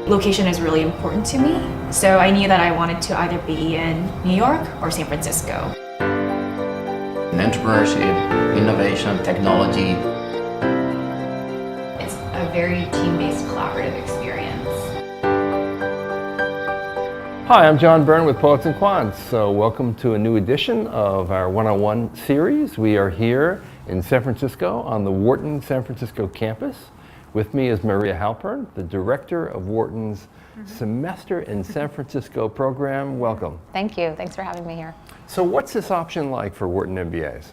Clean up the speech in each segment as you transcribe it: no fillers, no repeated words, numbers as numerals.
location is really important to me. So I knew that I wanted to either be in New York or San Francisco. In entrepreneurship, innovation, technology. It's a very team-based collaborative experience. Hi, I'm John Byrne with Poets&Quants. So welcome to a new edition of our one-on-one series. We are here in San Francisco on the Wharton San Francisco campus. With me is Maria Halpern, the director of Wharton's Semester in San Francisco program. Welcome. Thank you. Thanks for having me here. So what's this option like for Wharton MBAs?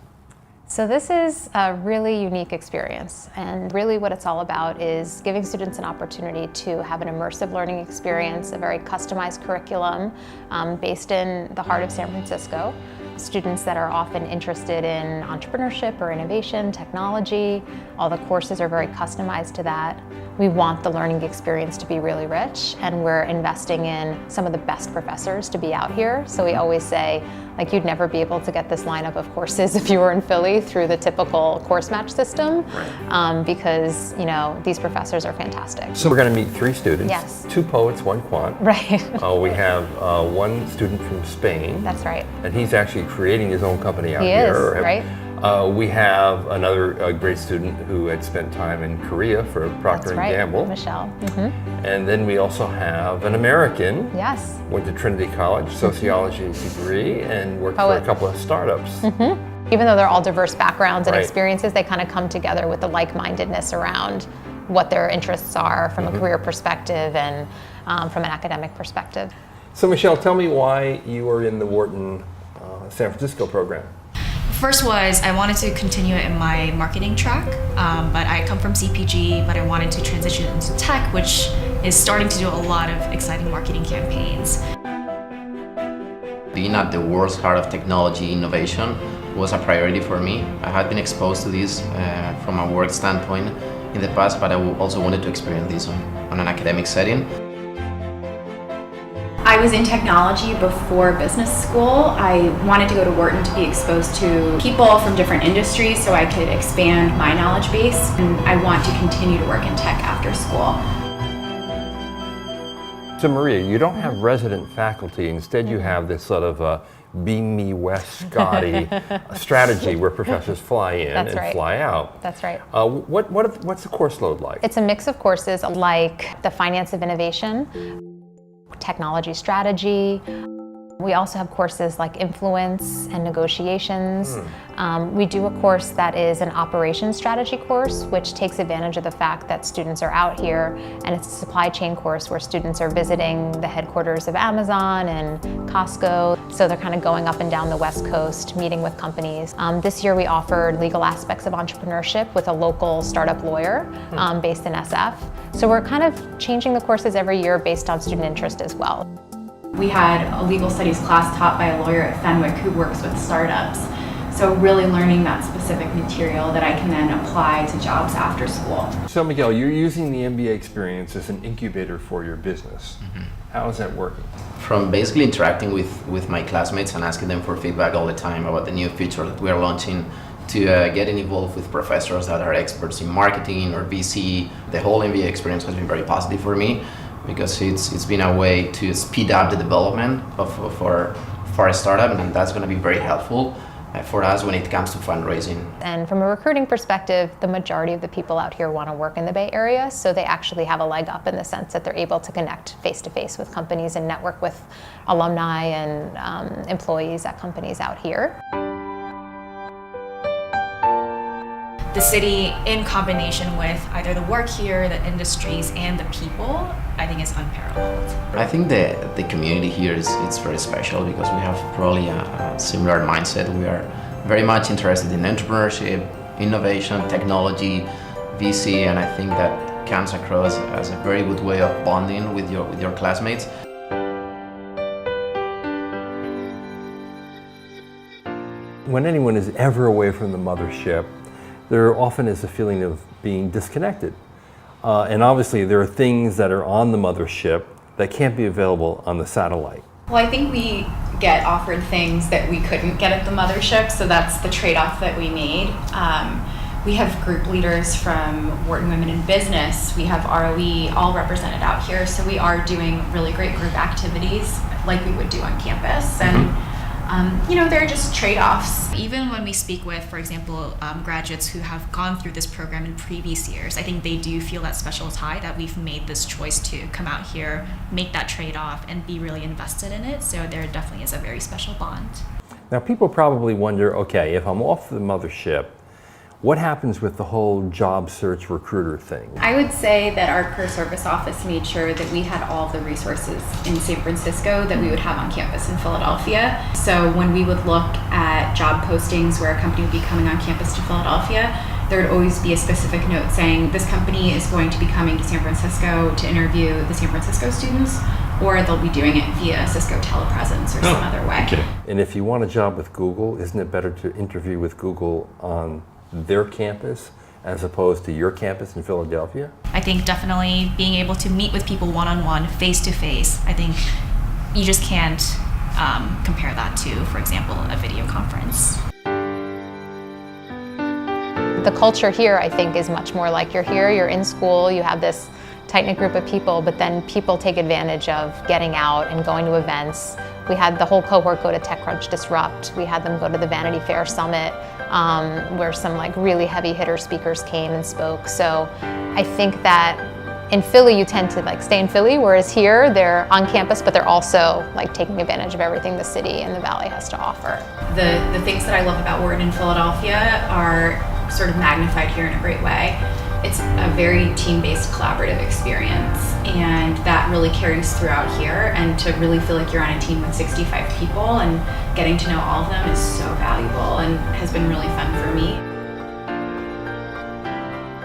So this is a really unique experience, and really what it's all about is giving students an opportunity to have an immersive learning experience, a very customized curriculum based in the heart of San Francisco. Students that are often interested in entrepreneurship or innovation, technology, all the courses are very customized to that. We want the learning experience to be really rich, and we're investing in some of the best professors to be out here. So we always say, like, you'd never be able to get this lineup of courses if you were in Philly through the typical course match system, because, you know, these professors are fantastic. So we're going to meet three students. Yes. 2 poets, 1 quant. Right. We have one student from Spain. That's right. And he's actually creating his own company out He here. is, right? We have another great student who had spent time in Korea for Procter That's right. & Gamble. Michelle. And then we also have an American. Yes. Went to Trinity College, sociology degree, and worked for a couple of startups. Even though they're all diverse backgrounds and Right. experiences, they kind of come together with the like-mindedness around what their interests are from a career perspective and from an academic perspective. So Michelle, tell me why you are in the Wharton San Francisco program. First was I wanted to continue it in my marketing track, but I come from CPG, but I wanted to transition into tech, which is starting to do a lot of exciting marketing campaigns. Being at the world's heart of technology innovation was a priority for me. I had been exposed to this from a work standpoint in the past, but I also wanted to experience this on an academic setting. I was in technology before business school. I wanted to go to Wharton to be exposed to people from different industries so I could expand my knowledge base, and I want to continue to work in tech after school. So Maria, you don't have resident faculty. Instead, you have this sort of beam me west Scotty strategy where professors fly in That's and right. fly out. That's right. What's the course load like? It's a mix of courses like the finance of innovation, technology strategy. We also have courses like influence and negotiations. We do a course that is an operations strategy course, which takes advantage of the fact that students are out here, and it's a supply chain course where students are visiting the headquarters of Amazon and Costco. So they're kind of going up and down the West Coast, meeting with companies. This year we offered legal aspects of entrepreneurship with a local startup lawyer based in SF. So we're kind of changing the courses every year based on student interest as well. We had a legal studies class taught by a lawyer at Fenwick who works with startups. So really learning that specific material that I can then apply to jobs after school. So Miguel, you're using the MBA experience as an incubator for your business. How is that working? From basically interacting with my classmates and asking them for feedback all the time about the new feature that we are launching, to getting involved with professors that are experts in marketing or VC. The whole MBA experience has been very positive for me, because it's been a way to speed up the development for a startup, and that's going to be very helpful for us when it comes to fundraising. And from a recruiting perspective, the majority of the people out here want to work in the Bay Area, so they actually have a leg up in the sense that they're able to connect face-to-face with companies and network with alumni and employees at companies out here. The city, in combination with either the work here, the industries, and the people, I think is unparalleled. I think the community here is very special because we have probably a similar mindset. We are very much interested in entrepreneurship, innovation, technology, VC, and I think that comes across as a very good way of bonding with your classmates. When anyone is ever away from the mothership, there often is a feeling of being disconnected. And obviously there are things that are on the mothership that can't be available on the satellite. Well, I think we get offered things that we couldn't get at the mothership, so that's the trade-off that we made. We have group leaders from Wharton Women in Business. We have ROE all represented out here. So we are doing really great group activities like we would do on campus. And there are just trade-offs. Even when we speak with, for example, graduates who have gone through this program in previous years, I think they do feel that special tie that we've made this choice to come out here, make that trade-off, and be really invested in it. So there definitely is a very special bond. Now, people probably wonder, okay, if I'm off the mothership, what happens with the whole job search recruiter thing? I would say that our career service office made sure that we had all of the resources in San Francisco that we would have on campus in Philadelphia. So when we would look at job postings where a company would be coming on campus to Philadelphia, there would always be a specific note saying this company is going to be coming to San Francisco to interview the San Francisco students, or they'll be doing it via Cisco telepresence or some other way. Okay. And if you want a job with Google, isn't it better to interview with Google on their campus as opposed to your campus in Philadelphia? I think definitely being able to meet with people one-on-one, face-to-face, I think you just can't compare that to, for example, a video conference. The culture here, I think, is much more like you're here, you're in school, you have this tight-knit group of people, but then people take advantage of getting out and going to events. We had the whole cohort go to TechCrunch Disrupt. We had them go to the Vanity Fair Summit, where some really heavy hitter speakers came and spoke. So I think that in Philly, you tend to stay in Philly, whereas here they're on campus, but they're also taking advantage of everything the city and the Valley has to offer. The things that I love about Wharton in Philadelphia are sort of magnified here in a great way. It's a very team-based collaborative experience, and that really carries throughout here. And to really feel like you're on a team with 65 people and getting to know all of them is so valuable and has been really fun for me.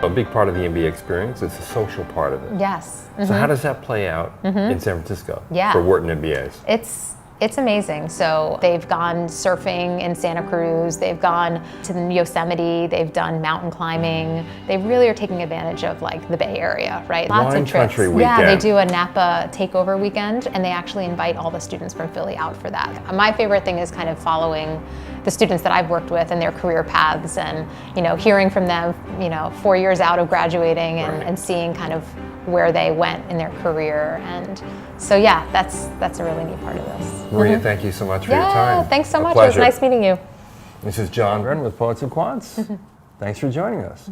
A big part of the MBA experience is the social part of it. Yes. So how does that play out in San Francisco for Wharton MBAs? It's amazing. So they've gone surfing in Santa Cruz, they've gone to the Yosemite, they've done mountain climbing. They really are taking advantage of the Bay Area, right? Lots Wine of trips. country weekend. Yeah, they do a Napa takeover weekend, and they actually invite all the students from Philly out for that. My favorite thing is kind of following the students that I've worked with and their career paths, and hearing from them 4 years out of graduating and seeing kind of where they went in their career. And so yeah, that's a really neat part of this. Maria, thank you so much for your time. Thanks so much. Pleasure. It was nice meeting you. This is John Brennan with Poets and Quants. Thanks for joining us.